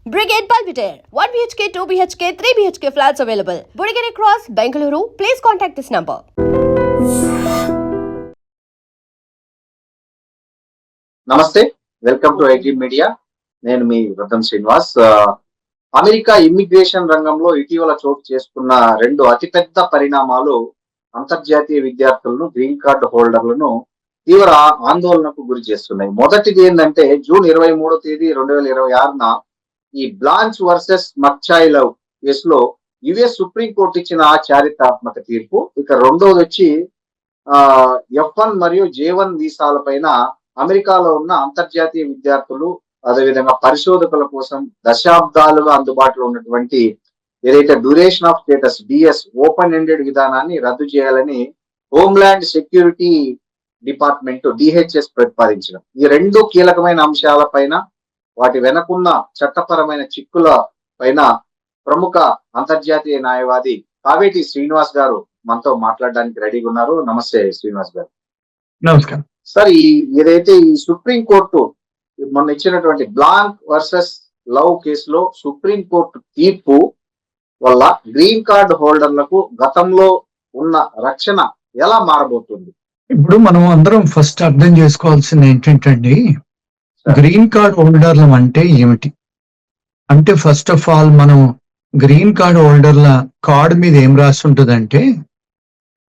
Brigade Belvedere, 1 BHK, 2 BHK, 3 BHK flats available. Burigere Cross, Bengaluru. Please contact this number. నమస్తే, welcome to IT media. నేను మీ Ratan Srinivas. America immigration రంగంలో ఇటీవల చోటు చేసుకున్న రెండు అతిపెద్ద పరిణామాలు అంతర్జాతీయ విద్యార్థులను, గ్రీన్ కార్డు హోల్డర్లను తీవ్ర ఆందోళనకు గురి చేస్తున్నాయి. మొదటిది ఏంటంటే జూన్ 23వ తేదీ 2026న ఈ బ్లాంచ్ వర్సెస్ మక్చాయిలవ్ కేసులో యుఎస్ సుప్రీంకోర్టు ఇచ్చిన చారిత్రాత్మక తీర్పు. ఇక రెండోది వచ్చి F1 మరియు J1 వీసాల పైన అమెరికాలో ఉన్న అంతర్జాతీయ విద్యార్థులు, అదేవిధంగా పరిశోధకుల కోసం దశాబ్దాలుగా అందుబాటులో ఉన్నటువంటి ఏదైతే duration of status DS open ended విధానాన్ని రద్దు చేయాలని హోమ్ల్యాండ్ సెక్యూరిటీ డిపార్ట్మెంట్ DHS ప్రతిపాదించడం. ఈ రెండు కీలకమైన అంశాల పైన, వాటి వెనకున్న చట్టపరమైన చిక్కుల పైన ప్రముఖ అంతర్జాతీయ న్యాయవాది కావేటి శ్రీనివాస్ గారు మనతో మాట్లాడడానికి రెడీగా ఉన్నారు. నమస్తే శ్రీనివాస్ గారు. నమస్కారం సార్, ఏదైతే ఈ సుప్రీంకోర్టు మొన్న ఇచ్చినటువంటి బ్లాంక్ వర్సెస్ లవ్ కేసులో సుప్రీంకోర్టు తీర్పు వల్ల గ్రీన్ కార్డు హోల్డర్లకు గతంలో ఉన్న రక్షణ ఎలా మారబోతుంది? ఇప్పుడు మనం అందరం ఫస్ట్ అర్థం చేసుకోవాల్సింది ఏంటంటే, గ్రీన్ కార్డ్ హోల్డర్లం అంటే ఏమిటి అంటే, ఫస్ట్ ఆఫ్ ఆల్ మనం గ్రీన్ కార్డ్ హోల్డర్ల కార్డు మీద ఏం రాసి ఉంటుందంటే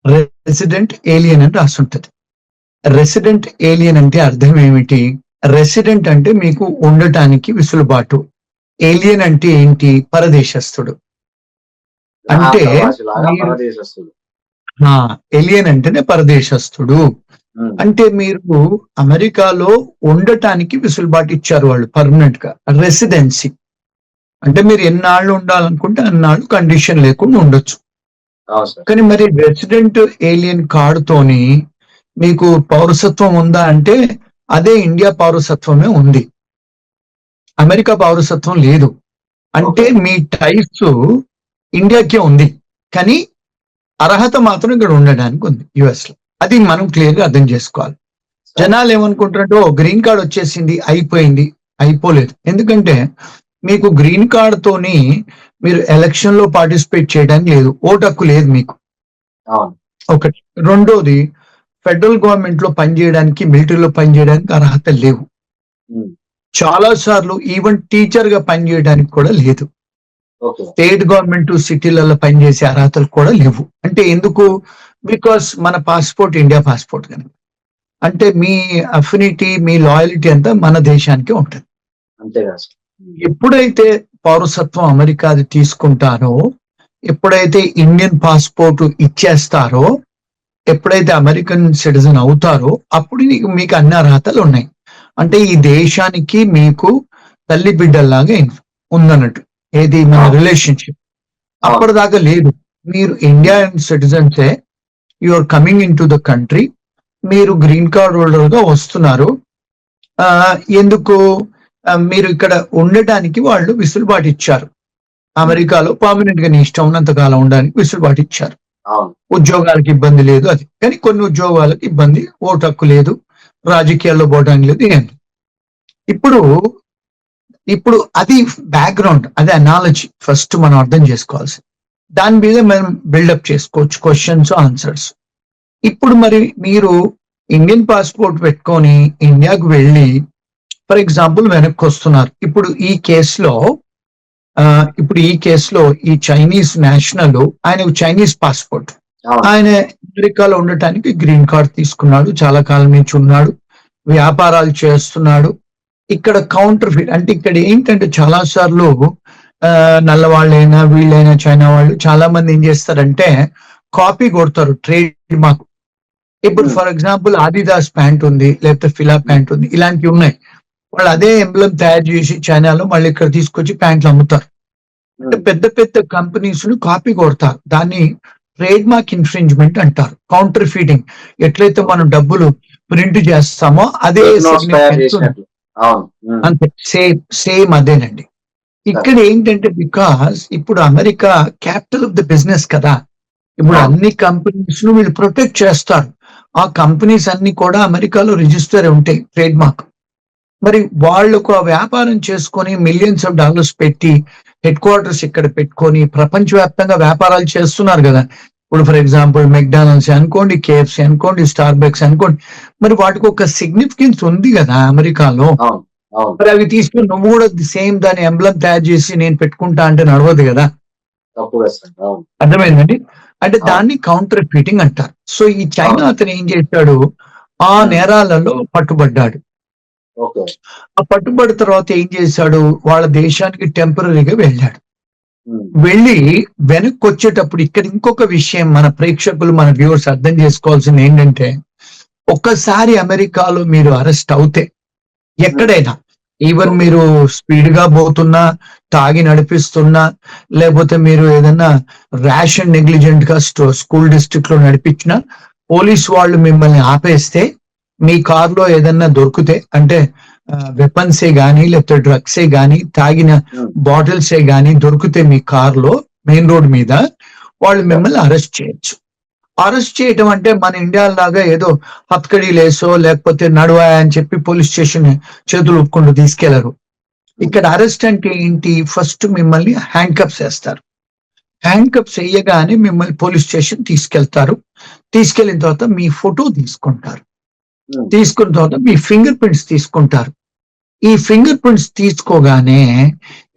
రెసిడెంట్ ఏలియన్ అని రాసి ఉంటుంది. రెసిడెంట్ ఏలియన్ అంటే అర్థం ఏమిటి? రెసిడెంట్ అంటే మీకు ఉండటానికి విసులుబాటు, ఏలియన్ అంటే ఏంటి? పరదేశస్థుడు. అంటే ఏలియన్ అంటేనే పరదేశస్థుడు. అంటే మీరు అమెరికాలో ఉండటానికి విసులుబాటు ఇచ్చారు వాళ్ళు పర్మనెంట్ గా. రెసిడెన్సీ అంటే మీరు ఎన్నాళ్ళు ఉండాలనుకుంటే అన్నాళ్ళు కండిషన్ లేకుండా ఉండొచ్చు. కానీ మరి రెసిడెంట్ ఏలియన్ కార్డుతోని మీకు పౌరసత్వం ఉందా అంటే అదే ఇండియా పౌరసత్వమే ఉంది, అమెరికా పౌరసత్వం లేదు. అంటే మీ టైప్స్ ఇండియాకే ఉంది, కానీ అర్హత మాత్రం ఇక్కడ ఉండడానికి ఉంది యుఎస్ లో. అది మనం క్లియర్ గా అర్థం చేసుకోవాలి. జనాలు ఏమనుకుంటారంటే ఓ గ్రీన్ కార్డ్ వచ్చేసింది, అయిపోయింది. అయిపోలేదు. ఎందుకంటే మీకు గ్రీన్ కార్డ్ తోని మీరు ఎలక్షన్ లో పార్టిసిపేట్ చేయడానికి లేదు, ఓటు హక్కు లేదు మీకు. ఒకటి. రెండోది, ఫెడరల్ గవర్నమెంట్ లో పనిచేయడానికి, మిలిటరీలో పనిచేయడానికి అర్హత లేవు. చాలా సార్లు ఈవెన్ టీచర్ గా పనిచేయడానికి కూడా లేదు. స్టేట్ గవర్నమెంట్ సిటీలలో పనిచేసే అర్హతలు కూడా లేవు. అంటే ఎందుకు? బికాస్ మన పాస్పోర్ట్ ఇండియా పాస్పోర్ట్ కనుక. అంటే మీ అఫినిటీ, మీ లాయల్టీ అంతా మన దేశానికే ఉంటుంది. ఎప్పుడైతే పౌరసత్వం అమెరికాది తీసుకుంటారో, ఎప్పుడైతే ఇండియన్ పాస్పోర్ట్ ఇచ్చేస్తారో, ఎప్పుడైతే అమెరికన్ సిటిజన్ అవుతారో అప్పుడు మీకు అన్ని అర్హతలు ఉన్నాయి. అంటే ఈ దేశానికి మీకు తల్లి బిడ్డల్లాగా ఉందన్నట్టు. ఏది మన రిలేషన్షిప్. అప్పటిదాకా లేదు. మీరు ఇండియన్ సిటిజన్సే, you are coming in to the country, మీరు గ్రీన్ కార్డ్ హోల్డర్ గా వస్తున్నారు. ఎందుకు? మీరు ఇక్కడ ఉండటానికి వాళ్ళు విసులుబాటు ఇచ్చారు. అమెరికాలో పర్మనెంట్ గా నీ ఇష్టం ఉన్నంత కాలం ఉండడానికి విసులుబాటు ఇచ్చారు. ఉద్యోగాలకు ఇబ్బంది లేదు అది, కానీ కొన్ని ఉద్యోగాలకు ఇబ్బంది, ఓటు హక్కు లేదు, రాజకీయాల్లో పోవడానికి లేదు, ఏంటి. ఇప్పుడు అది బ్యాక్గ్రౌండ్, అది అనాలజీ ఫస్ట్ మనం అర్థం చేసుకోవాల్సి. దాని మీద మనం బిల్డప్ చేసుకోవచ్చు క్వశ్చన్స్, ఆన్సర్స్. ఇప్పుడు మరి మీరు ఇండియన్ పాస్పోర్ట్ పెట్టుకొని ఇండియాకు వెళ్ళి ఫర్ ఎగ్జాంపుల్ వెనక్కి వస్తున్నారు. ఇప్పుడు ఈ కేసులో ఈ చైనీస్ నేషనల్, ఆయన చైనీస్ పాస్పోర్ట్, ఆయన అమెరికాలో ఉండటానికి గ్రీన్ కార్డ్ తీసుకున్నాడు, చాలా కాలం నుంచి ఉన్నాడు, వ్యాపారాలు చేస్తున్నాడు. ఇక్కడ కౌంటర్ ఫిట్ అంటే ఇక్కడ ఏంటంటే చాలా సార్లు నల్లవాళ్ళైనా వీళ్ళైనా చైనా వాళ్ళు చాలా మంది ఏం చేస్తారంటే కాపీ కొడతారు ట్రేడ్ మార్క్. ఇప్పుడు ఫర్ ఎగ్జాంపుల్ ఆదిదాస్ ప్యాంట్ ఉంది, లేకపోతే ఫిలా ప్యాంట్ ఉంది, ఇలాంటివి ఉన్నాయి. వాళ్ళు అదే ఎంబ్లం తయారు చేసి చైనాలో మళ్ళీ ఇక్కడ తీసుకొచ్చి ప్యాంట్లు అమ్ముతారు. అంటే పెద్ద పెద్ద కంపెనీస్ ను కాపీ కొడతారు. దాన్ని ట్రేడ్ మార్క్ ఇన్ఫ్రింజ్మెంట్ అంటారు. కౌంటర్ ఫీటింగ్. ఎట్లయితే మనం డబ్బులు ప్రింట్ చేస్తామో అదే అంతే, సేమ్ అదేనండి. ఇక్కడ ఏంటంటే బికాస్ ఇప్పుడు America capital of the business కదా, ఇప్పుడు అన్ని కంపెనీస్ ను వీళ్ళు ప్రొటెక్ట్ చేస్తారు. ఆ కంపెనీస్ అన్ని కూడా అమెరికాలో రిజిస్టర్ ఉంటాయి ట్రేడ్ మార్క్. మరి వాళ్ళకు ఆ వ్యాపారం చేసుకొని మిలియన్స్ ఆఫ్ డాలర్స్ పెట్టి హెడ్ క్వార్టర్స్ ఇక్కడ పెట్టుకొని ప్రపంచవ్యాప్తంగా వ్యాపారాలు చేస్తున్నారు కదా. ఇప్పుడు ఫర్ ఎగ్జాంపుల్ మెక్డానల్డ్స్ అనుకోండి, కేఎఫ్సి అనుకోండి, స్టార్ బక్స్ అనుకోండి, మరి వాటికి ఒక సిగ్నిఫికెన్స్ ఉంది కదా అమెరికాలో. అవును అవును మరి అవి తీసుకుని నువ్వు కూడా సేమ్ దాని ఎంబ్లం తయారు చేసి నేను పెట్టుకుంటా అంటే నడవదు కదా. తప్పుగా సార్. అవును అర్థమైందండి. అంటే అవును. దాన్ని కౌంటర్ ఫీటింగ్ అంటారు. సో ఈ చైనా అవును. అతను ఏం చేశాడు, ఆ నేరాలలో పట్టుబడ్డాడు. ఓకే ఆ పట్టుబడి తర్వాత ఏం చేశాడు, వాళ్ళ దేశానికి టెంపరీగా వెళ్ళాడు. ఉమ్, వెళ్ళి వెనక్కి వచ్చేటప్పుడు ఇక్కడ ఇంకొక విషయం మన ప్రేక్షకులు, మన వ్యూవర్స్ అర్థం చేసుకోవాల్సింది ఏంటంటే, ఒక్కసారి అమెరికాలో మీరు అరెస్ట్ అవుతే ఎక్కడైనా, ఈవెన్ మీరు స్పీడ్ గా పోతున్నా, తాగి నడిపిస్తున్నా, లేకపోతే మీరు ఏదన్నా ర్యాష్ అండ్ నెగ్లిజెంట్ గా స్కూల్ డిస్ట్రిక్ట్ లో నడిపించినా, పోలీస్ వాళ్ళు మిమ్మల్ని ఆపేస్తే, మీ కారులో ఏదన్నా దొరికితే అంటే వెపన్సే గానీ లేకపోతే డ్రగ్సే గానీ తాగిన ఉమ్, బాటిల్సే గానీ దొరికితే మీ కారులో మెయిన్ రోడ్ మీద, వాళ్ళు మిమ్మల్ని అరెస్ట్ చేయొచ్చు. అరెస్ట్ చేయటం అంటే మన ఇండియా లాగా ఏదో హత్కడి లేసో లేకపోతే నడువా అని చెప్పి పోలీస్ స్టేషన్ చేతులు ఒప్పుకుంటూ తీసుకెళ్లరు. ఇక్కడ అరెస్ట్ అంటే ఏంటి, ఫస్ట్ మిమ్మల్ని హ్యాండ్ కప్స్ వేస్తారు. హ్యాండ్ కప్స్ వేయగానే మిమ్మల్ని పోలీస్ స్టేషన్ తీసుకెళ్తారు. తీసుకెళ్లిన తర్వాత మీ ఫోటో తీసుకుంటారు. ఉమ్, తీసుకున్న తర్వాత మీ ఫింగర్ ప్రింట్స్ తీసుకుంటారు. ఈ ఫింగర్ ప్రింట్స్ తీసుకోగానే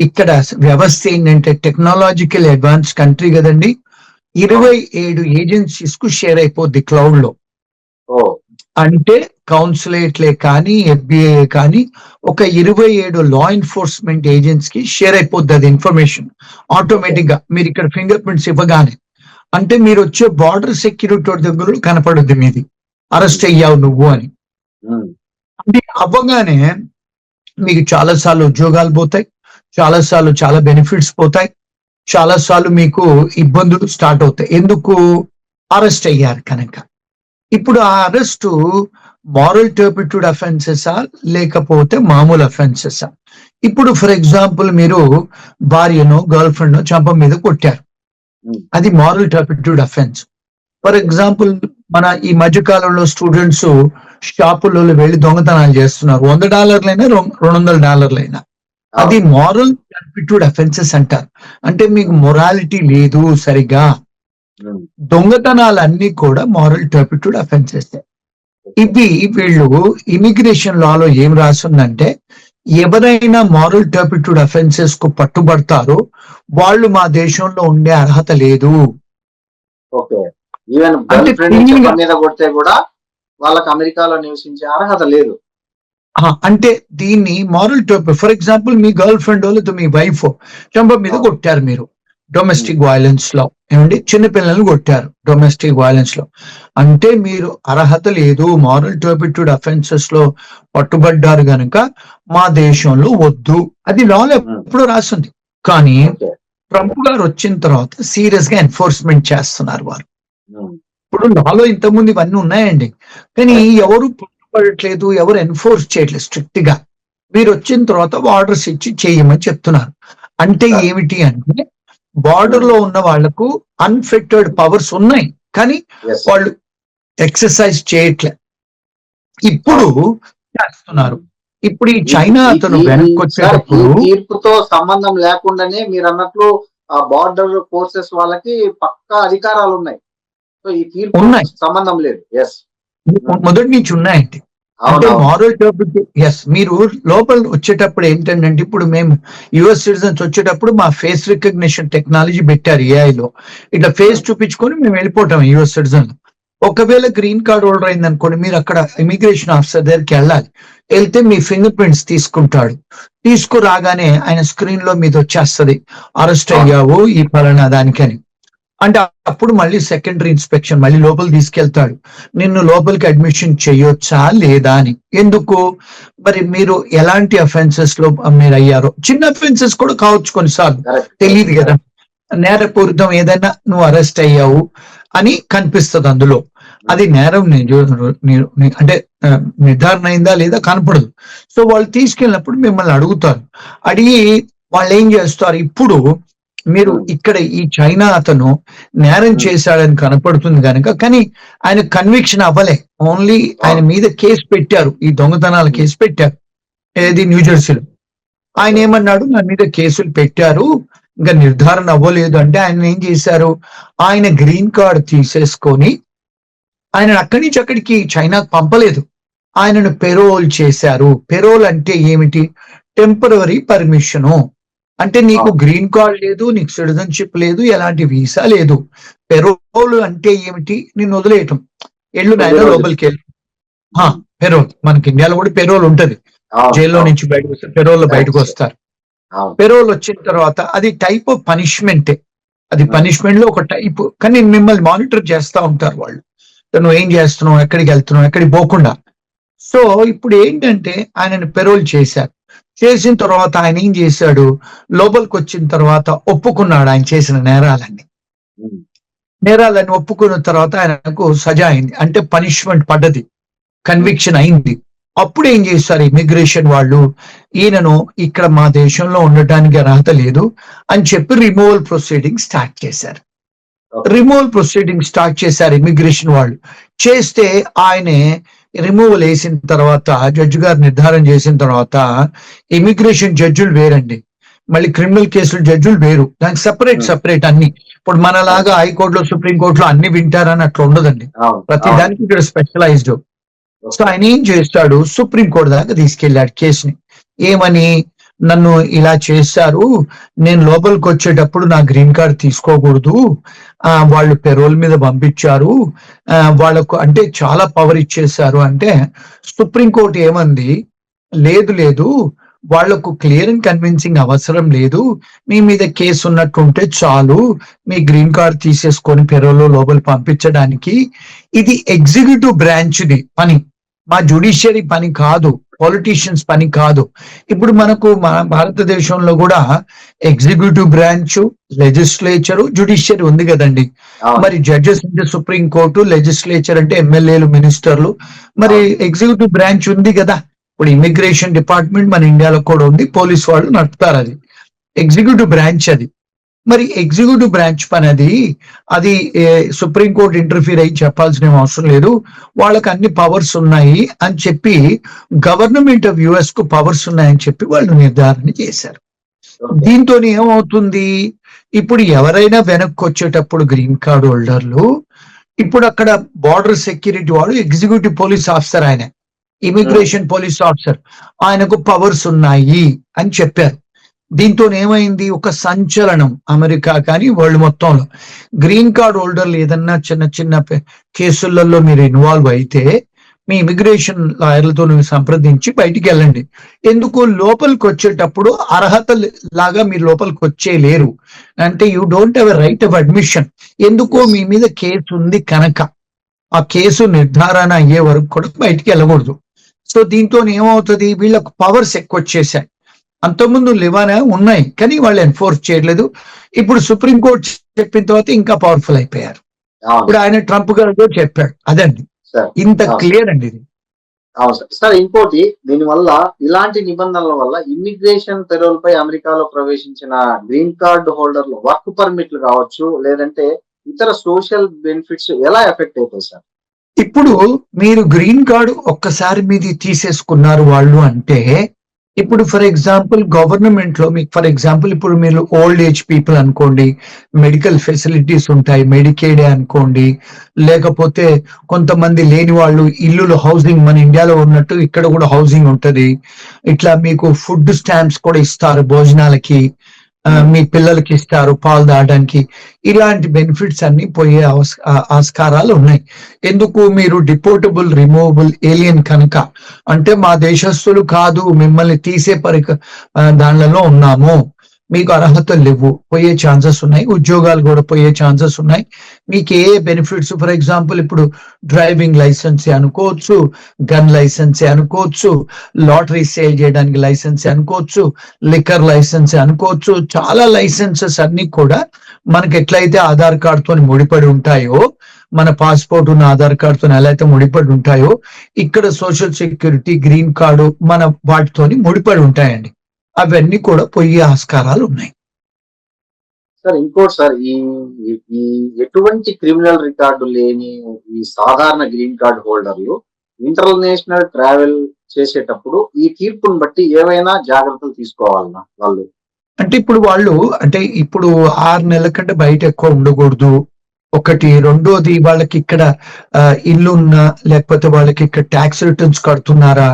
ఇక్కడ వ్యవస్థ ఏంటంటే, టెక్నాలజికల్ అడ్వాన్స్ కంట్రీ కదండి, 27 ఏజెన్సీస్ కు షేర్ అయిపోద్ది క్లౌడ్ లో. ఓ అంటే కౌన్సిలేట్లే కానీ ఎఫ్బిఐ కానీ ఒక 27 లా ఎన్ఫోర్స్మెంట్ ఏజెన్సీ కి షేర్ అయిపోద్ది అది ఇన్ఫర్మేషన్ ఆటోమేటిక్ గా. మీరు ఇక్కడ ఫింగర్ ప్రింట్స్ ఇవ్వగానే, అంటే మీరు వచ్చే బార్డర్ సెక్యూరిటీ దగ్గర కనపడుద్ది మీది అరెస్ట్ అయ్యావు నువ్వు అని. ఉమ్, అది అవ్వగానే మీకు చాలా సార్లు ఉద్యోగాలు పోతాయి, చాలా సార్లు చాలా బెనిఫిట్స్ పోతాయి, చాలా సార్లు మీకు ఇబ్బందులు స్టార్ట్ అవుతాయి. ఎందుకు, అరెస్ట్ అయ్యారు కనుక. ఇప్పుడు ఆ అరెస్టు మారల్ టర్పిట్యూడ్ అఫెన్సెసా లేకపోతే మామూలు అఫెన్సెసా? ఇప్పుడు ఫర్ ఎగ్జాంపుల్ మీరు భార్యనో గర్ల్ ఫ్రెండ్ చంప మీద కొట్టారు, అది moral turpitude offence. For example మన ఈ మధ్య కాలంలో స్టూడెంట్స్ షాపుల్లో వెళ్ళి దొంగతనాలు చేస్తున్నారు, $100 $200, అది మారల్ టర్పిట్యూడ్ అఫెన్సెస్ అంటారు. అంటే మీకు మొరాలిటీ లేదు సరిగా. ఉమ్, దొంగతనాలన్నీ కూడా మారల్ టర్పిట్యూడ్ అఫెన్సెస్. ఇవి వీళ్ళు ఇమిగ్రేషన్ లాలో ఏం రాస్తుందంటే, ఎవరైనా మారల్ టర్పిట్యూడ్ అఫెన్సెస్ కు పట్టుబడతారో వాళ్ళు మా దేశంలో ఉండే అర్హత లేదు. ఓకే ఈవెన్ గర్ల్ అంటే ఫ్రెండ్ clean గా- మీద కొడితే కూడా వాళ్ళకి అమెరికాలో నివసించే అర్హత లేదు. అంటే దీన్ని moral turpitude, for example me girl friend లేదా మీ వైఫ్ చంప మీద కొట్టారు మీరు డొమెస్టిక్ వైలెన్స్ లో, ఏమండి చిన్నపిల్లల్ని కొట్టారు డొమెస్టిక్ వైలెన్స్ లో, అంటే మీరు అర్హత లేదు, మారల్ టర్పిట్యూడ్ అఫెన్సెస్ లో పట్టుబడ్డారు గనుక మా దేశంలో వద్దు. అది లాలో ఎప్పుడో రాస్తుంది. కానీ ఓకే ట్రంప్ గారు వచ్చిన తర్వాత సీరియస్ గా ఎన్ఫోర్స్మెంట్ చేస్తున్నారు వారు. ఉమ్, ఇప్పుడు లాలో ఇంతకుముందు ఇవన్నీ ఉన్నాయండి, కానీ ఎవరు పట్టుబడట్లేదు, ఎవరు ఎన్ఫోర్స్ చేయట్లేదు స్ట్రిక్ట్ గా. మీరు వచ్చిన తర్వాత ఆర్డర్స్ ఇచ్చి చేయమని చెప్తున్నారు. అంటే ఏమిటి అంటే, బార్డర్ లో ఉన్న వాళ్లకు అన్ఫిటెడ్ పవర్స్ ఉన్నాయి, కానీ yes. వాళ్ళు ఎక్సర్సైజ్ చేయట్లే. ఇప్పుడు చేస్తున్నారు. ఇప్పుడు ఈ చైనా అతను వెనక్కి సార్, ఈ వచ్చేటప్పుడు తీర్పుతో సంబంధం లేకుండానే మీరు అన్నట్లు ఆ బార్డర్ ఫోర్సెస్ వాళ్ళకి పక్కా అధికారాలు ఉన్నాయి. సో ఈ తీర్పు ఉన్నాయి. సంబంధం లేదు. ఎస్ మొదటి నుంచి ఉన్నాయండి. అంటే అవును మారల్ టర్పిట్యూడ్, ఎస్. మీరు లోపల వచ్చేటప్పుడు ఏంటంటే, ఇప్పుడు మేము యుఎస్ సిటిజన్స్ వచ్చేటప్పుడు మా ఫేస్ రికగ్నిషన్ టెక్నాలజీ పెట్టారు AI లో. ఇట్లా ఫేస్ చూపించుకొని మేము వెళ్ళిపోతాం యుఎస్ సిటిజన్. ఒకవేళ గ్రీన్ కార్డ్ హోల్డర్ అయింది అనుకోండి, మీరు అక్కడ ఇమిగ్రేషన్ ఆఫీసర్ దగ్గరికి వెళ్ళాలి. వెళ్తే మీ ఫింగర్ ప్రింట్స్ తీసుకుంటాడు. తీసుకురాగానే ఆయన స్క్రీన్ లో మీద వచ్చేస్తుంది అరెస్ట్ అయ్యావు ఈ పలానా దానికని. అంటే అప్పుడు మళ్ళీ సెకండరీ ఇన్స్పెక్షన్, మళ్ళీ లోపలికి తీసుకెళ్తాడు. నిన్ను లోపలికి అడ్మిషన్ చేయొచ్చా లేదా అని. ఎందుకు, మరి మీరు ఎలాంటి అఫెన్సెస్ లో మీరు అయ్యారో, చిన్న అఫెన్సెస్ కూడా కావచ్చు కొన్నిసార్లు, తెలియదు కదా, నేరపూరితం ఏదైనా నువ్వు అరెస్ట్ అయ్యావు అని కనిపిస్తుంది అందులో, అది నేరం అంటే నిర్ధారణ అయిందా లేదా కనపడదు. సో వాళ్ళు తీసుకెళ్ళినప్పుడు మిమ్మల్ని అడుగుతారు. అడిగి వాళ్ళు ఏం చేస్తారు, ఇప్పుడు మీరు ఇక్కడ ఈ చైనా అతను నేరం చేశాడని కనపడుతుంది కనుక, కానీ ఆయన కన్విక్షన్ అవ్వలే, ఓన్లీ ఆయన మీద కేసు పెట్టారు, ఈ దొంగతనాల కేసు పెట్టారు. ఏది న్యూజెర్సీలో. ఆయన ఏమన్నాడు, నా మీద కేసులు పెట్టారు, ఇంకా నిర్ధారణ అవ్వలేదు అంటే ఆయన ఏం చేశారు, ఆయన గ్రీన్ కార్డ్ తీసేసుకొని ఆయన అక్కడి నుంచి అక్కడికి చైనాకు పంపలేదు, ఆయనను పెరోల్ చేశారు. పెరోల్ అంటే ఏమిటి? Temporary permission. అంటే నీకు గ్రీన్ కార్డ్ లేదు, నీకు సిటిజన్షిప్ లేదు, ఎలాంటి వీసా లేదు. పెరోల్ అంటే ఏమిటి? నిన్ను వదిలేయటం, ఎల్లు నాయన లోపలికి వెళ్ళు. పెరోల్ మనకి ఇండియాలో కూడా పెరోల్ ఉంటది, జైల్లో నుంచి బయటకు వస్తే పెరోల్ బయటకు వస్తారు. పెరోల్ వచ్చిన తర్వాత అది టైప్ ఆఫ్ పనిష్మెంటే, అది పనిష్మెంట్ లో ఒక టైప్. కానీ మిమ్మల్ని మానిటర్ చేస్తా ఉంటారు వాళ్ళు, నువ్వు ఏం చేస్తున్నావు, ఎక్కడికి వెళ్తున్నావు, ఎక్కడికి పోకుండా. సో ఇప్పుడు ఏంటంటే ఆయనను పెరోల్ చేశారు. చేసిన తర్వాత ఆయన ఏం చేశాడు, లోపలికి వచ్చిన తర్వాత ఒప్పుకున్నాడు ఆయన చేసిన నేరాలన్నీ ఒప్పుకున్న తర్వాత ఆయనకు సజా అయింది, అంటే పనిష్మెంట్ పడ్డది, కన్విక్షన్ అయింది. అప్పుడు ఏం చేస్తారు ఇమిగ్రేషన్ వాళ్ళు, ఈయనను ఇక్కడ మా దేశంలో ఉండటానికి అర్హత లేదు అని చెప్పి రిమూవల్ ప్రొసీడింగ్ స్టార్ట్ చేశారు. ఇమిగ్రేషన్ వాళ్ళు చేస్తే ఆయనే రిమూవల్ వేసిన తర్వాత, జడ్జి గారు నిర్ధారణ చేసిన తర్వాత, ఇమిగ్రేషన్ జడ్జులు వేరండి, మళ్ళీ క్రిమినల్ కేసులు జడ్జులు వేరు, దానికి సపరేట్ అన్ని. ఇప్పుడు మనలాగా హైకోర్టులో సుప్రీంకోర్టులో అన్ని వింటారని అట్లా ఉండదండి, ప్రతి దానికి ఇక్కడ స్పెషలైజ్డ్. సో ఆయన ఏం చేస్తాడు, సుప్రీంకోర్టు దాకా తీసుకెళ్లాడు కేసుని. ఏమని, నన్ను ఇలా చేశారు, నేను లోపలికి వచ్చేటప్పుడు నా గ్రీన్ కార్డ్ తీసుకోకూడదు, వాళ్ళు పెరోల్ మీద పంపించారు, వాళ్ళకు అంటే చాలా పవర్ ఇచ్చేశారు అంటే సుప్రీంకోర్టు ఏమంది, లేదు వాళ్లకు క్లియర్ అండ్ కన్విన్సింగ్ అవసరం లేదు, మీ మీద కేసు ఉన్నట్టుంటే చాలు, మీ గ్రీన్ కార్డ్ తీసేసుకొని పెరోల్లో లోపలి పంపించడానికి. ఇది ఎగ్జిక్యూటివ్ బ్రాంచ్ది పని, మా జ్యుడిషియరీ పని కాదు, పొలిటీషియన్స్ పని కాదు. ఇప్పుడు మనకు మన భారతదేశంలో కూడా ఎగ్జిక్యూటివ్ బ్రాంచ్, లెజిస్లేచరు, జ్యుడిషియరీ ఉంది కదండి. మరి జడ్జెస్ అంటే సుప్రీం కోర్టు, లెజిస్లేచర్ అంటే ఎమ్మెల్యేలు, మినిస్టర్లు, మరి ఎగ్జిక్యూటివ్ బ్రాంచ్ ఉంది కదా. ఇప్పుడు ఇమిగ్రేషన్ డిపార్ట్మెంట్ మన ఇండియాలో కూడా ఉంది, పోలీస్ వాళ్ళు నడుపుతారు, అది ఎగ్జిక్యూటివ్ బ్రాంచ్. అది మరి ఎగ్జిక్యూటివ్ బ్రాంచ్ పని అది సుప్రీంకోర్టు ఇంటర్ఫీర్ అయ్యి చెప్పాల్సిన అవసరం లేదు, వాళ్ళకి అన్ని పవర్స్ ఉన్నాయి అని చెప్పి, గవర్నమెంట్ ఆఫ్ యుఎస్ కు పవర్స్ ఉన్నాయని చెప్పి వాళ్ళు నిర్ధారణ చేశారు. దీంతో ఏమవుతుంది, ఇప్పుడు ఎవరైనా వెనక్కి వచ్చేటప్పుడు గ్రీన్ కార్డ్ హోల్డర్లు, ఇప్పుడు అక్కడ బార్డర్ సెక్యూరిటీ వాడు ఎగ్జిక్యూటివ్ పోలీస్ ఆఫీసర్, ఆయన ఇమిగ్రేషన్ పోలీస్ ఆఫీసర్, ఆయనకు పవర్స్ ఉన్నాయి అని చెప్పారు. దీంతో ఏమైంది, ఒక సంచలనం అమెరికా కానీ వరల్డ్ మొత్తంలో. గ్రీన్ కార్డ్ హోల్డర్లు ఏదన్నా చిన్న కేసులలో మీరు ఇన్వాల్వ్ అయితే మీ ఇమిగ్రేషన్ లాయర్లతో సంప్రదించి బయటికి వెళ్ళండి. ఎందుకు, లోపలికి వచ్చేటప్పుడు అర్హత లాగా మీరు లోపలికి వచ్చేయలేరు, అంటే you don't have a right of admission. ఎందుకు, మీ మీద కేసు ఉంది కనుక ఆ కేసు నిర్ధారణ అయ్యే వరకు కూడా బయటికి వెళ్ళకూడదు. సో దీంతో ఏమవుతుంది, వీళ్ళకు పవర్స్ ఎక్కువ వచ్చేసాయి. అంతకుముందు లివానా ఉన్నాయి కానీ వాళ్ళు ఎన్ఫోర్స్ చేయలేదు, ఇప్పుడు సుప్రీంకోర్టు చెప్పిన తర్వాత ఇంకా పవర్ఫుల్ అయిపోయారు. ఇప్పుడు ఆయన ట్రంప్ గారితో చెప్పాడు, అదండి ఇంత క్లియర్ అండి ఇది. సార్ ఇంకోటి, దీనివల్ల ఇలాంటి నిబంధనల వల్ల ఇమ్మిగ్రేషన్ పెరోల్ పై అమెరికాలో ప్రవేశించిన గ్రీన్ కార్డు హోల్డర్లు వర్క్ పర్మిట్లు కావచ్చు, లేదంటే ఇతర సోషల్ బెనిఫిట్స్ ఎలా ఎఫెక్ట్ అవుతాయి సార్? ఇప్పుడు మీరు గ్రీన్ కార్డు ఒక్కసారి మీది తీసేసుకున్నారు వాళ్ళు అంటే, ఇప్పుడు ఫర్ ఎగ్జాంపుల్ గవర్నమెంట్ లో మీకు, ఫర్ ఎగ్జాంపుల్ ఇప్పుడు మీరు ఓల్డ్ ఏజ్ పీపుల్ అనుకోండి, మెడికల్ ఫెసిలిటీస్ ఉంటాయి, మెడికేడ్ అనుకోండి, లేకపోతే కొంతమంది లేని వాళ్ళు ఇల్లులు, హౌసింగ్ మన ఇండియాలో ఉన్నట్టు ఇక్కడ కూడా హౌసింగ్ ఉంటది. ఇట్లా మీకు ఫుడ్ స్టాంప్స్ కూడా ఇస్తారు భోజనాలకి, మీ పిల్లలకి ఇస్తారు పాలు తాగడానికి. ఇలాంటి బెనిఫిట్స్ అన్ని పోయే ఆస్కారాలు ఉన్నాయి. ఎందుకు, మీరు డిపోర్టబుల్, రిమూవబుల్ ఏలియన్ కనుక, అంటే మా దేశస్తులు కాదు, మిమ్మల్ని తీసే దానిలో ఉన్నాము, మీకు అర్హతలు లేవు, పోయే ఛాన్సెస్ ఉన్నాయి. ఉద్యోగాలు కూడా పోయే ఛాన్సెస్ ఉన్నాయి. మీకు ఏ బెనిఫిట్స్, ఫర్ ఎగ్జాంపుల్ ఇప్పుడు డ్రైవింగ్ లైసెన్సే అనుకోవచ్చు, గన్ లైసెన్సే అనుకోవచ్చు, లాటరీ సేల్ చేయడానికి లైసెన్సే అనుకోవచ్చు, లిక్కర్ లైసెన్సే అనుకోవచ్చు. చాలా లైసెన్సెస్ అన్ని కూడా మనకి ఎట్లయితే ఆధార్ కార్డుతో ముడిపడి ఉంటాయో, మన పాస్పోర్ట్ ఉన్న ఆధార్ కార్డుతో ఎలా అయితే ముడిపడి ఉంటాయో, ఇక్కడ సోషల్ సెక్యూరిటీ, గ్రీన్ కార్డు మన వాటితోని ముడిపడి ఉంటాయండి. అవన్నీ కూడా పోయే ఆస్కారాలు ఉన్నాయి. సార్ ఇంకోటి సార్, ఈ ఎటువంటి క్రిమినల్ రికార్డు లేని ఈ సాధారణ గ్రీన్ కార్డు హోల్డర్లు ఇంటర్నేషనల్ ట్రావెల్ చేసేటప్పుడు ఈ తీర్పును బట్టి ఏవైనా జాగ్రత్తలు తీసుకోవాలన్నా వాళ్ళు? అంటే ఇప్పుడు వాళ్ళు అంటే ఇప్పుడు 6 నెలల కంటే బయట ఎక్కువ ఉండకూడదు. ఒకటి. రెండోది వాళ్ళకి ఇక్కడ ఇల్లు ఉన్నా, లేకపోతే వాళ్ళకి ఇక్కడ ట్యాక్స్ రిటర్న్స్ కడుతున్నారా,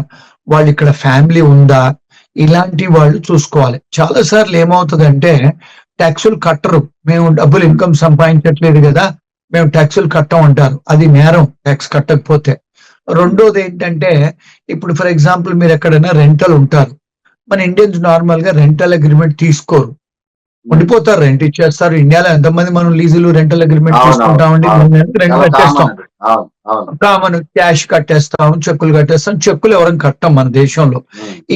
వాళ్ళు ఇక్కడ ఫ్యామిలీ ఉందా, ఇలాంటి వాళ్ళు చూసుకోవాలి. చాలా సార్లు ఏమవుతుందంటే ట్యాక్సులు కట్టరు. మేము డబ్బులు ఇన్కమ్ సంపాదించట్లేదు కదా, మేము ట్యాక్సులు కట్టం అంటారు. అది నేరం ట్యాక్స్ కట్టకపోతే. రెండోది ఏంటంటే ఇప్పుడు ఫర్ ఎగ్జాంపుల్ మీరు ఎక్కడైనా రెంటల్ ఉంటారు. మన ఇండియన్స్ నార్మల్ గా రెంటల్ అగ్రిమెంట్ తీసుకోరు, ఉండిపోతారు, రెంట్ ఇచ్చేస్తారు. ఇండియాలో ఎంతమంది మనం లీజులు రెంటల్ అగ్రిమెంట్ తీసుకుంటామండి, రెంట్ కట్టేస్తాం, కామన్ క్యాష్ కట్టేస్తాం, చెక్కులు కట్టేస్తాం. చెక్కులు ఎవరైనా కట్టం మన దేశంలో.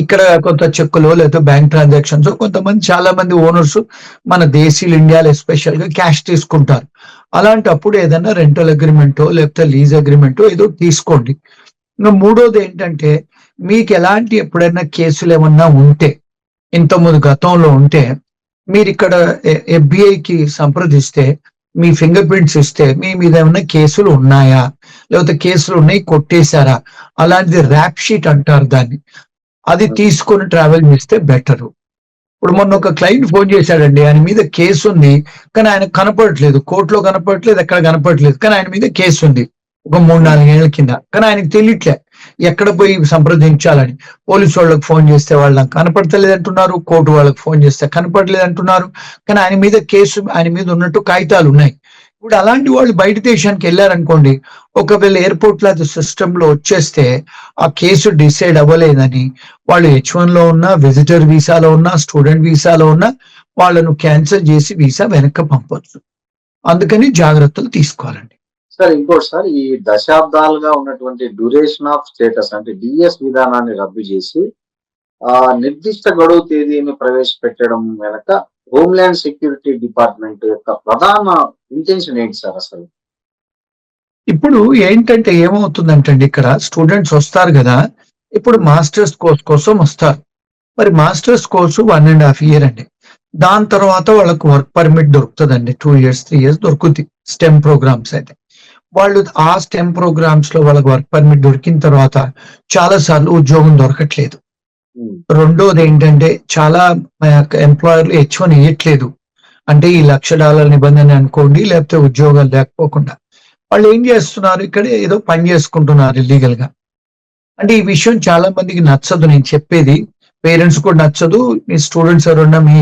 ఇక్కడ కొంత చెక్కులు లేదా బ్యాంక్ ట్రాన్సాక్షన్స్, కొంతమంది చాలా మంది ఓనర్స్ మన దేశీయులు ఇండియాలో ఎస్పెషల్ గా క్యాష్ తీసుకుంటారు. అలాంటప్పుడు ఏదైనా రెంటల్ అగ్రిమెంటో లేకపోతే లీజ్ అగ్రిమెంటో ఏదో తీసుకోండి. ఇంకా మూడోది ఏంటంటే మీకు ఎలాంటి ఎప్పుడైనా కేసులు ఏమన్నా ఉంటే, ఇంతకుముందు గతంలో ఉంటే, మీరు ఇక్కడ FBI కి సంప్రదిస్తే మీ ఫింగర్ ప్రింట్స్ ఇస్తే మీ మీద ఏమైనా కేసులు ఉన్నాయా, లేకపోతే కేసులు ఉన్నాయి కొట్టేశారా, అలాంటిది ర్యాప్ షీట్ అంటారు దాన్ని, అది తీసుకొని ట్రావెల్ చేస్తే బెటరు. ఇప్పుడు మొన్న ఒక క్లయింట్ ఫోన్ చేశాడండి, ఆయన మీద కేసు ఉంది కానీ ఆయన కనపడట్లేదు, కోర్టులో కనపడట్లేదు, ఎక్కడ కనపడట్లేదు, కానీ ఆయన మీద కేసు ఉంది ఒక 3-4 ఏళ్ల కింద. కానీ ఆయనకు తెలియట్లే ఎక్కడ పోయి సంప్రదించాలని. పోలీసు వాళ్ళకి ఫోన్ చేస్తే వాళ్ళు నాకు కనపడతలేదు అంటున్నారు, కోర్టు వాళ్ళకి ఫోన్ చేస్తే కనపడలేదు అంటున్నారు, కానీ ఆయన మీద కేసు, ఆయన మీద ఉన్నట్టు కాగితాలు ఉన్నాయి. ఇప్పుడు అలాంటి వాళ్ళు బయట దేశానికి వెళ్ళారనుకోండి, ఒకవేళ ఎయిర్పోర్ట్ లో సిస్టమ్ లో వచ్చేస్తే ఆ కేసు డిసైడ్ అవ్వలేదని వాళ్ళు H1 లో ఉన్నా, విజిటర్ వీసాలో ఉన్నా, స్టూడెంట్ వీసాలో ఉన్నా వాళ్ళను క్యాన్సిల్ చేసి వీసా వెనక్కి పంపొచ్చు. అందుకని జాగ్రత్తలు తీసుకోవాలండి. సార్ ఇంకోటి సార్, ఈ దశాబ్దాలుగా ఉన్నటువంటి డ్యూరేషన్ ఆఫ్ స్టేటస్ అంటే DS విధానాన్ని రద్దు చేసి నిర్దిష్ట గడువు తేదీని ప్రవేశపెట్టడం వెనక హోమ్ల్యాండ్ సెక్యూరిటీ డిపార్ట్మెంట్ యొక్క ప్రధాన ఇంటెన్షన్ ఏంటి సార్ అసలు? ఇప్పుడు ఏంటంటే ఏమవుతుందంటే ఇక్కడ స్టూడెంట్స్ వస్తారు కదా, ఇప్పుడు మాస్టర్స్ కోర్స్ కోసం వస్తారు. మరి మాస్టర్స్ కోర్సు 1.5 year అండి. దాని తర్వాత వాళ్ళకు వర్క్ పర్మిట్ దొరుకుతుందండి, 2 years 3 years దొరుకుతుంది స్టెమ్ ప్రోగ్రామ్స్ అయితే. వాళ్ళు ఆ స్టెమ్ ప్రోగ్రామ్స్ లో వాళ్ళకి వర్క్ పర్మిట్ దొరికిన తర్వాత చాలా సార్లు ఉద్యోగం దొరకట్లేదు. రెండోది ఏంటంటే చాలా ఎంప్లాయర్లు H1 ఇవ్వట్లేదు. అంటే ఈ $1,00,000 నిబంధన అనుకోండి, లేకపోతే ఉద్యోగాలు లేకపోకుండా వాళ్ళు ఏం చేస్తున్నారు, ఇక్కడ ఏదో పని చేసుకుంటున్నారు ఇల్లీగల్ గా. అంటే ఈ విషయం చాలా మందికి నచ్చదు నేను చెప్పేది, పేరెంట్స్ కూడా నచ్చదు, మీ స్టూడెంట్స్ ఎవరన్నా మీ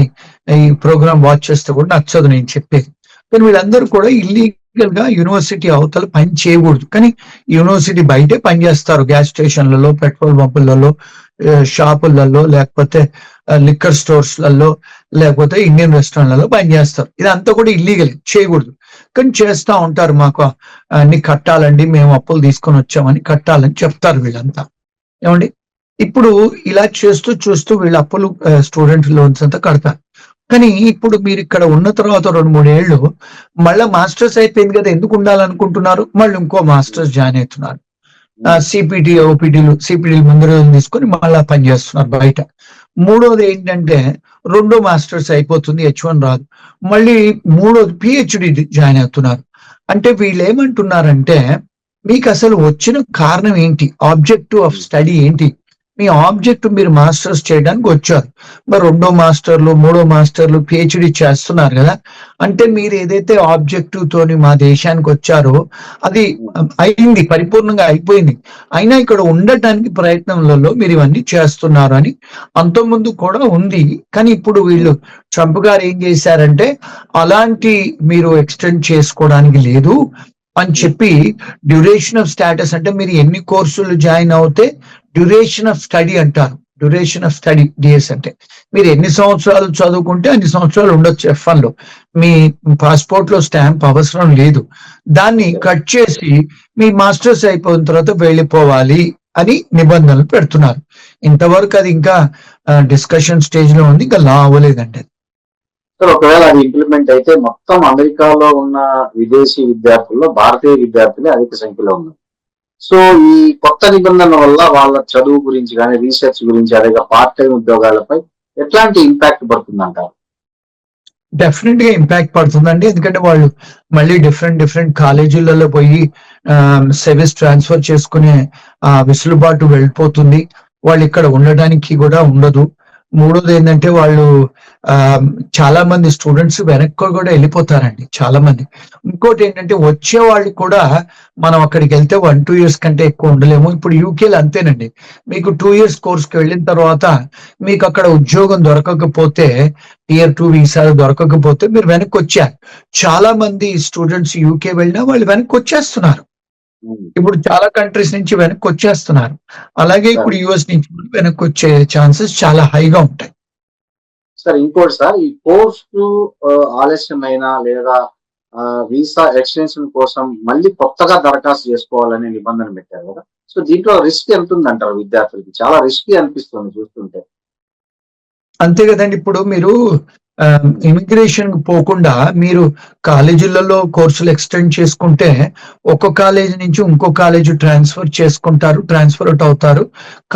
ఈ ప్రోగ్రామ్ వాచ్ చేస్తే కూడా నచ్చదు నేను చెప్పేది. కానీ వీళ్ళందరూ కూడా ఇల్లీగల్ గా యూనివర్సిటీ అవతల పని చేయకూడదు, కానీ యూనివర్సిటీ బయటే పని చేస్తారు. గ్యాస్ స్టేషన్లలో, పెట్రోల్ పంపులలో, షాపులలో, లేకపోతే లిక్కర్ స్టోర్స్లలో, లేకపోతే ఇండియన్ రెస్టారెంట్లలో పని చేస్తారు. ఇదంతా కూడా ఇల్లీగల్, చేయకూడదు. కానీ చేస్తూ ఉంటారు, మాకు అన్ని కట్టాలండి, మేము అప్పులు తీసుకొని వచ్చామని కట్టాలని చెప్తారు వీళ్ళంతా. ఏమండి, ఇప్పుడు ఇలా చేస్తూ చూస్తూ వీళ్ళ అప్పులు స్టూడెంట్ లోన్స్ అంతా కడతారు. కానీ ఇప్పుడు మీరు ఇక్కడ ఉన్న తర్వాత 2-3 ఏళ్ళు మళ్ళీ మాస్టర్స్ అయిపోయింది కదా, ఎందుకు ఉండాలనుకుంటున్నారు, మళ్ళీ ఇంకో మాస్టర్స్ జాయిన్ అవుతున్నారు. సిపిటి సిపిటీలు ముందు రోజులు తీసుకొని మళ్ళా పనిచేస్తున్నారు బయట. మూడోది ఏంటంటే రెండో మాస్టర్స్ అయిపోతుంది, H1 రాదు, మళ్ళీ మూడోది PhD జాయిన్ అవుతున్నారు. అంటే వీళ్ళు ఏమంటున్నారంటే మీకు అసలు వచ్చిన కారణం ఏంటి, ఆబ్జెక్టివ్ ఆఫ్ స్టడీ ఏంటి, మీ ఆబ్జెక్ట్ మీరు మాస్టర్స్ చేయడానికి వచ్చారు, మరి రెండో మాస్టర్లు, మూడో మాస్టర్లు, PhD చేస్తున్నారు కదా, అంటే మీరు ఏదైతే ఆబ్జెక్టివ్ తోని మా దేశానికి వచ్చారో అది అయింది, పరిపూర్ణంగా అయిపోయింది, అయినా ఇక్కడ ఉండటానికి ప్రయత్నంలో మీరు ఇవన్నీ చేస్తున్నారు అని అంతకుముందు కూడా ఉంది. కానీ ఇప్పుడు వీళ్ళు ట్రంప్ గారు ఏం చేశారంటే అలాంటి మీరు ఎక్స్టెండ్ చేసుకోవడానికి లేదు అని చెప్పి, డ్యూరేషన్ ఆఫ్ స్టేటస్ అంటే మీరు ఎన్ని కోర్సులు జాయిన్ అవుతే డ్యూరేషన్ ఆఫ్ స్టడీ అంటారు. డ్యూరేషన్ ఆఫ్ స్టడీ DS అంటే మీరు ఎన్ని సంవత్సరాలు చదువుకుంటే అన్ని సంవత్సరాలు ఉండొచ్చు. F1 లో మీ పాస్పోర్ట్ లో స్టాంప్ అవసరం లేదు, దాన్ని కట్ చేసి మీ మాస్టర్స్ అయిపోయిన తర్వాత వెళ్ళిపోవాలి అని నిబంధనలు పెడుతున్నారు. ఇంతవరకు అది ఇంకా డిస్కషన్ స్టేజ్ లో ఉంది, ఇంకా లా అవ్వలేదండి. సార్ ఒకవేళ అది ఇంప్లిమెంట్ అయితే మొత్తం అమెరికాలో ఉన్న విదేశీ విద్యార్థుల్లో భారతీయ విద్యార్థులే అధిక సంఖ్యలో ఉన్నారు. సో ఈ కొత్త నిబంధన వల్ల వాళ్ళ చదువు గురించి కానీ, రీసెర్చ్ గురించి, అదే పార్ట్ టైం ఉద్యోగాలపై ఎట్లాంటి ఇంపాక్ట్ పడుతుందంటారు? డెఫినెట్ గా ఇంపాక్ట్ పడుతుందండి. ఎందుకంటే వాళ్ళు మళ్ళీ డిఫరెంట్ కాలేజీలలో పోయి సెవిస్ ట్రాన్స్ఫర్ చేసుకునే వెసులుబాటు వెళ్ళిపోతుంది. వాళ్ళు ఇక్కడ ఉండడానికి కూడా ఉండదు. మూడోది ఏంటంటే వాళ్ళు చాలా మంది స్టూడెంట్స్ వెనక్కి కూడా వెళ్ళిపోతారండి చాలా మంది. ఇంకోటి ఏంటంటే వచ్చే వాళ్ళు కూడా మనం అక్కడికి వెళ్తే 1-2 ఇయర్స్ కంటే ఎక్కువ ఉండలేము. ఇప్పుడు యూకేలో అంతేనండి. మీకు 2 ఇయర్స్ కోర్స్కి వెళ్ళిన తర్వాత మీకు అక్కడ ఉద్యోగం దొరకకపోతే Tier 2 వీసాలు దొరకకపోతే మీరు వెనక్కి వచ్చారు. చాలా మంది స్టూడెంట్స్ యూకే వెళ్ళినా వాళ్ళు వెనక్కి వచ్చేస్తున్నారు. ఇప్పుడు చాలా కంట్రీస్ నుంచి వెనక్కి వచ్చేస్తున్నారు. అలాగే ఇప్పుడు యుఎస్ నుంచి కూడా వెనక్కి వచ్చే ఛాన్సెస్ చాలా హైగా ఉంటాయి. సార్ ఇంకోటి సార్, ఈ కోర్సు ఆలస్యమైన లేదా వీసా ఎక్స్టెన్షన్ కోసం మళ్ళీ కొత్తగా దరఖాస్తు చేసుకోవాలనే నిబంధన పెట్టారు కదా. సో దీంట్లో రిస్క్ ఎంత ఉందంటారు విద్యార్థులకి? చాలా రిస్కీ అనిపిస్తుంది చూస్తుంటే. అంతే కదండి. ఇప్పుడు మీరు ఇమిగ్రేషన్ పోకుండా మీరు కాలేజీలలో కోర్సులు ఎక్స్టెండ్ చేసుకుంటే ఒక కాలేజీ నుంచి ఇంకో కాలేజీ ట్రాన్స్ఫర్ చేసుకుంటారు, ట్రాన్స్ఫర్ అవుట్ అవుతారు.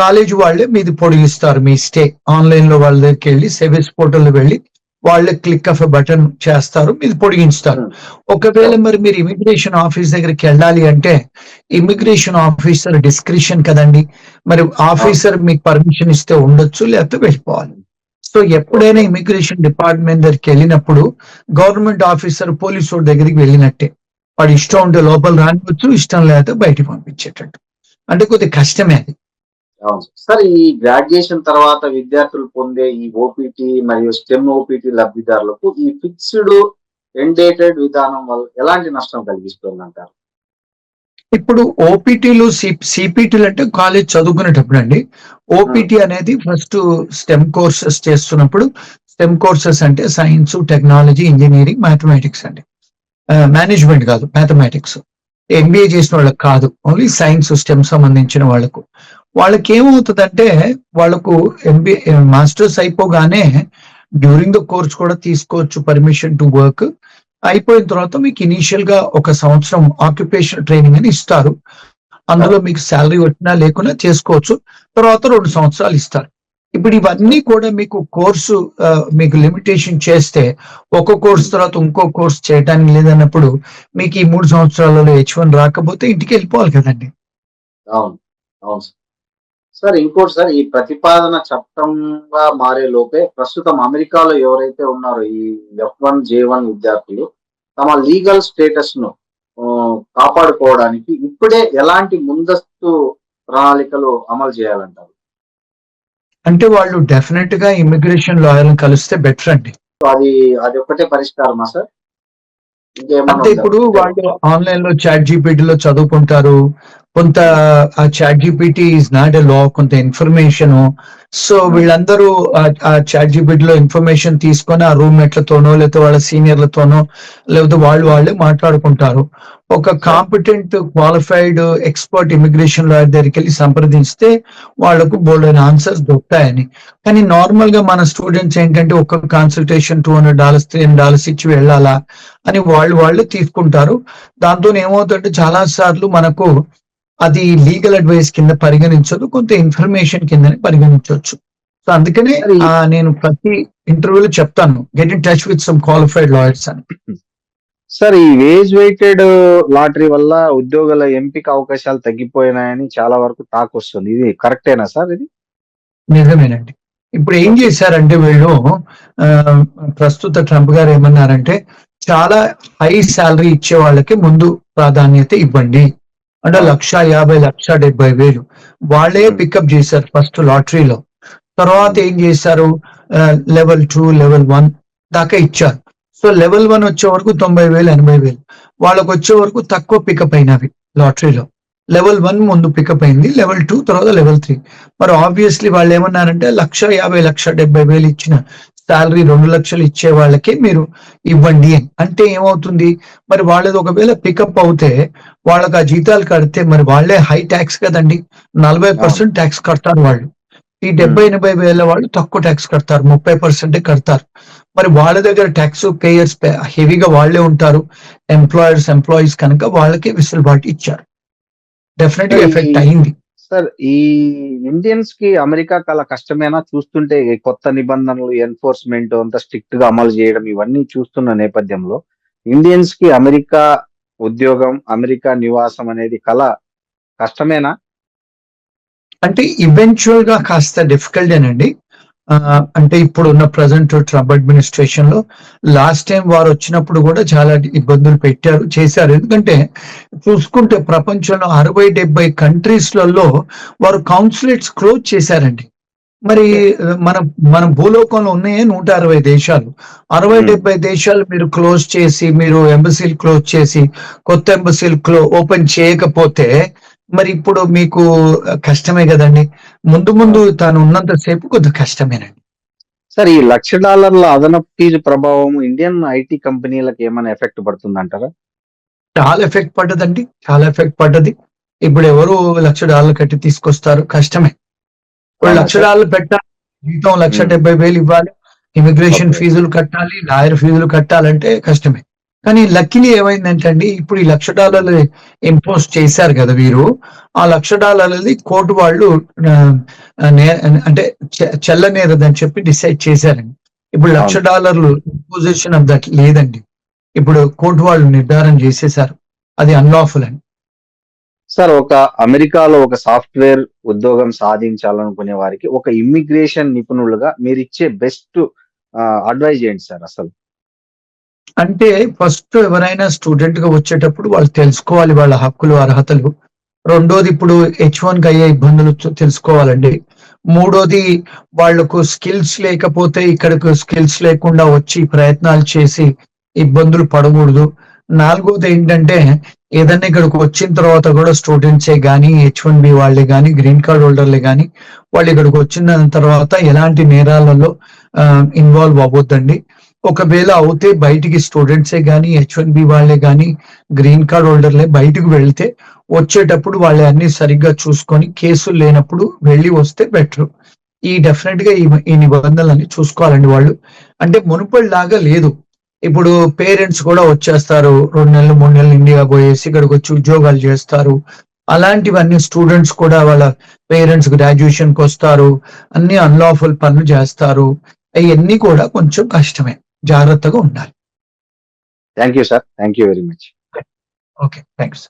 కాలేజీ వాళ్ళే మీది పొడిగిస్తారు మీ స్టే. ఆన్లైన్ లో వాళ్ళ దగ్గరికి వెళ్ళి సర్వీస్ పోర్టల్ వెళ్ళి వాళ్ళే క్లిక్ ఆఫ్ బటన్ చేస్తారు, మీది పొడిగించుతారు. ఒకవేళ మరి మీరు ఇమిగ్రేషన్ ఆఫీస్ దగ్గరికి వెళ్ళాలి అంటే ఇమిగ్రేషన్ ఆఫీసర్ డిస్క్రిప్షన్ కదండి. మరి ఆఫీసర్ మీకు పర్మిషన్ ఇస్తే ఉండొచ్చు, లేకపోతే వెళ్ళిపోవాలి. సో ఎప్పుడైనా ఇమిగ్రేషన్ డిపార్ట్మెంట్ దగ్గరికి వెళ్ళినప్పుడు గవర్నమెంట్ ఆఫీసర్ పోలీసు దగ్గరికి వెళ్ళినట్టే. వాడు ఇష్టం ఉంటే లోపల రానివచ్చు, ఇష్టం లేకపోతే బయటికి పంపించేటట్టు. అంటే కొద్దిగా కష్టమే అది. అవును సార్. ఈ గ్రాడ్యుయేషన్ తర్వాత విద్యార్థులు పొందే ఈ ఓపీటీ మరియు స్టెమ్ ఓపీటీ లబ్ధిదారులకు ఈ ఫిక్స్డ్ ఎండేటెడ్ విధానం వల్ల ఎలాంటి నష్టం కలిగిస్తుంది అంటారు? ఇప్పుడు ఓపీటీలు సిపిటీలు అంటే కాలేజ్ చదువుకునేటప్పుడు అండి. ఓపీటీ అనేది ఫస్ట్ స్టెమ్ కోర్సెస్ చేస్తున్నప్పుడు, స్టెమ్ కోర్సెస్ అంటే సైన్స్, టెక్నాలజీ, ఇంజనీరింగ్, మ్యాథమెటిక్స్ అండి. మేనేజ్మెంట్ కాదు, మ్యాథమెటిక్స్. ఎంబీఏ చేసిన వాళ్ళకి కాదు, ఓన్లీ సైన్స్ స్టెమ్ సంబంధించిన వాళ్ళకు. వాళ్ళకి ఏమవుతుందంటే వాళ్ళకు ఎంబీఏ మాస్టర్స్ అయిపోగానే డ్యూరింగ్ ద కోర్స్ కూడా తీసుకోవచ్చు పర్మిషన్ టు వర్క్. అయిపోయిన తర్వాత మీకు ఇనీషియల్ గా 1 సంవత్సరం ఆక్యుపేషన్ ట్రైనింగ్ అని ఇస్తారు. అందులో మీకు శాలరీ వచ్చినా లేకున్నా చేసుకోవచ్చు. తర్వాత 2 సంవత్సరాలు ఇస్తారు. ఇప్పుడు ఇవన్నీ కూడా మీకు కోర్సు మీకు లిమిటేషన్ చేస్తే ఒక కోర్స్ తర్వాత ఇంకో కోర్స్ చేయడానికి లేదన్నప్పుడు మీకు ఈ 3 సంవత్సరాలలో H1 రాకపోతే ఇంటికి వెళ్ళిపోవాలి కదండి. అవును, అవును సార్. ఇంకోటి సార్, ఈ ప్రతిపాదన చట్టంగా మారే లోపే ప్రస్తుతం అమెరికాలో ఎవరైతే ఉన్నారో ఈ F1 J1 విద్యార్థులు తమ లీగల్ స్టేటస్ ను కాపాడుకోవడానికి ఇప్పుడే ఎలాంటి ముందస్తు ప్రణాళికలు అమలు చేయాలంటారు? అంటే వాళ్ళు డెఫినెట్ గా ఇమిగ్రేషన్ లాయర్ని కలిస్తే బెటర్ అండి. అది అది ఒక్కటే పరిష్కారమా సార్? ఇంకేమన్నా అంటే ఇప్పుడు వాళ్ళు ఆన్లైన్ లో చాట్ జీపీటీలో చదువుకుంటారు. కొంత ఆ chat GPT is not a law, కొంత ఇన్ఫర్మేషన్. సో వీళ్ళందరూ ఆ చాట్ జీపీటీలో ఇన్ఫర్మేషన్ తీసుకొని ఆ రూమ్మేట్లతోనో లేకపోతే వాళ్ళ సీనియర్లతోనో లేకపోతే వాళ్ళే మాట్లాడుకుంటారు. ఒక competent qualified expert immigration lawyer దగ్గరికి వెళ్ళి సంప్రదిస్తే వాళ్లకు బోల్డెన్ ఆన్సర్స్ దొరుకుతాయని. కానీ నార్మల్ గా మన స్టూడెంట్స్ ఏంటంటే ఒక్క కన్సల్టేషన్ $200 $300 ఇచ్చి వెళ్ళాలా అని వాళ్ళు తీసుకుంటారు. దాంతో ఏమవుతుందంటే చాలా సార్లు మనకు అది లీగల్ అడ్వైస్ కింద పరిగణించదు, కొంత ఇన్ఫర్మేషన్ కింద పరిగణించవచ్చు. సో అందుకనే నేను ప్రతి ఇంటర్వ్యూలో చెప్తాను, get in touch with some qualified lawyers అని. సార్, ఈ వేజ్ వెయిటెడ్ లాటరీ వల్ల ఉద్యోగాల ఎంపిక అవకాశాలు తగ్గిపోయినాయని చాలా వరకు టాక్ వస్తుంది. ఇది కరెక్టేనా సార్? ఇది నిజమేనండి. ఇప్పుడు ఏం చేశారంటే వీళ్ళు ప్రస్తుత ట్రంప్ గారు ఏమన్నారంటే చాలా హై శాలరీ ఇచ్చే వాళ్ళకి ముందు ప్రాధాన్యత ఇవ్వండి. అంటే 1,50,000 1,70,000 వాళ్ళే పికప్ చేశారు ఫస్ట్ లాటరీలో. తర్వాత ఏం చేశారు, లెవెల్ 2 లెవెల్ 1 దాకా ఇచ్చారు. సో లెవెల్ 1 వచ్చే వరకు 90,000 80,000 వాళ్ళకు వచ్చే వరకు తక్కువ పికప్ అయినవి లాటరీలో. లెవెల్ 1 ముందు పికప్ అయింది, లెవెల్ 2 తర్వాత లెవెల్ 3. మరి ఆబ్వియస్లీ వాళ్ళు ఏమన్నారంటే 1,50,000 1,70,000 ఇచ్చిన శాలరీ 2 లక్షలు ఇచ్చే వాళ్ళకే మీరు ఇవ్వండి అని. అంటే ఏమవుతుంది, మరి వాళ్ళది ఒకవేళ పికప్ అవుతే వాళ్ళకి ఆ జీతాలు కడితే మరి వాళ్ళే హై ట్యాక్స్ కదండి, 40% ట్యాక్స్ కడతారు వాళ్ళు. ఈ 70-80 వేల వాళ్ళు తక్కువ ట్యాక్స్ కడతారు, 30% కడతారు. మరి వాళ్ళ దగ్గర ట్యాక్స్ పేయర్స్ హెవీగా వాళ్ళే ఉంటారు. ఎంప్లాయీస్ కనుక వాళ్ళకే వెసులుబాటు ఇచ్చారు. డెఫినెట్ గా ఎఫెక్ట్ అయింది. సార్, ఈ ఇండియన్స్ కి అమెరికా కల కష్టమేనా? చూస్తుంటే కొత్త నిబంధనలు, ఎన్ఫోర్స్మెంట్ అంత స్ట్రిక్ట్ గా అమలు చేయడం ఇవన్నీ చూస్తున్న నేపథ్యంలో ఇండియన్స్ కి అమెరికా ఉద్యోగం, అమెరికా నివాసం అనేది కల కష్టమేనా? అంటే ఈవెన్చువల్ గా కాస్త డిఫికల్టేనండి. అంటే ఇప్పుడు ఉన్న ప్రజెంట్ ట్రంప్ అడ్మినిస్ట్రేషన్ లో లాస్ట్ టైం వారు వచ్చినప్పుడు కూడా చాలా ఇబ్బందులు చేశారు. ఎందుకంటే చూసుకుంటే ప్రపంచంలో 60-70 కంట్రీస్లలో వారు కౌన్సిలేట్స్ క్లోజ్ చేశారండి. మరి మన భూలోకంలో ఉన్నాయే 160 దేశాలు. 60-70 దేశాలు మీరు క్లోజ్ చేసి, మీరు ఎంబసీలు క్లోజ్ చేసి, కొత్త ఎంబసీలు ఓపెన్ చేయకపోతే మరి ఇప్పుడు మీకు కష్టమే కదండి. ముందు తాను ఉన్నంత సేపు కొద్దిగా కష్టమేనండి. సార్, ఈ $1,00,000 అదనపు ఫీజు ప్రభావం ఇండియన్ ఐటీ కంపెనీలకు ఏమైనా ఎఫెక్ట్ పడుతుందంటారా? చాలా ఎఫెక్ట్ పడ్డదండి. చాలా ఎఫెక్ట్ పడ్డది. ఇప్పుడు ఎవరు $1,00,000 కట్టి తీసుకొస్తారు? కష్టమే. ఇప్పుడు $1,00,000 పెట్టాలి, జీతం 1,70,000 ఇవ్వాలి, ఇమిగ్రేషన్ ఫీజులు కట్టాలి, లాయర్ ఫీజులు కట్టాలంటే కష్టమే. కానీ లక్కీలీ ఏమైందంటే అండి, ఇప్పుడు ఈ $1,00,000 ఇంపోజ్ చేశారు కదా వీరు. ఆ $1,00,000 కోర్టు వాళ్ళు అంటే చెల్లనేరదని చెప్పి డిసైడ్ చేశారండి. ఇప్పుడు $1,00,000 ఇంపోజిషన్ ఆఫ్ దట్ లేదండి. ఇప్పుడు కోర్టు వాళ్ళు నిర్ధారణ చేసేశారు అది అన్లాఫుల్ అని. సార్, ఒక అమెరికాలో ఒక సాఫ్ట్వేర్ ఉద్యోగం సాధించాలనుకునే వారికి ఒక ఇమ్మిగ్రేషన్ నిపుణులుగా మీరు ఇచ్చే బెస్ట్ అడ్వైజ్ ఏంటి సార్ అసలు? అంటే ఫస్ట్ ఎవరైనా స్టూడెంట్ గా వచ్చేటప్పుడు వాళ్ళు తెలుసుకోవాలి వాళ్ళ హక్కులు, అర్హతలు. రెండోది ఇప్పుడు H1 కి అయ్యే ఇబ్బందులు తెలుసుకోవాలండి. మూడోది వాళ్లకు స్కిల్స్ లేకపోతే ఇక్కడకు స్కిల్స్ లేకుండా వచ్చి ప్రయత్నాలు చేసి ఇబ్బందులు పడకూడదు. నాలుగోది ఏంటంటే ఏదైనా ఇక్కడికి వచ్చిన తర్వాత కూడా స్టూడెంట్సే కానీ, H1B వాళ్ళే కానీ, గ్రీన్ కార్డ్ హోల్డర్లే కానీ వాళ్ళు ఇక్కడికి వచ్చిన తర్వాత ఎలాంటి నేరాలలో ఇన్వాల్వ్ అవ్వద్దండి. ఒకవేళ అవుతే బయటికి స్టూడెంట్సే కానీ, H1B వాళ్ళే కానీ, గ్రీన్ కార్డ్ హోల్డర్లే బయటకు వెళ్తే వచ్చేటప్పుడు వాళ్ళు అన్ని సరిగ్గా చూసుకొని కేసులు లేనప్పుడు వెళ్ళి వస్తే బెటర్. డెఫినెట్ గా ఈ నిబంధనలన్నీ చూసుకోవాలండి వాళ్ళు. అంటే మునుపటిలాగా లేదు. ఇప్పుడు పేరెంట్స్ కూడా వచ్చేస్తారు, 2 నెలలు 3 నెలలు ఇండియా పోయేసి ఇక్కడికి వచ్చి ఉద్యోగాలు చేస్తారు. అలాంటివన్నీ స్టూడెంట్స్ కూడా వాళ్ళ పేరెంట్స్ గ్రాడ్యుయేషన్ కి వస్తారు, అన్ని అన్లాఫుల్ పనులు చేస్తారు. అవన్నీ కూడా కొంచెం కష్టమే, జాగ్రత్తగా ఉండాలి. Thank you sir, thank you very much. Okay, thanks.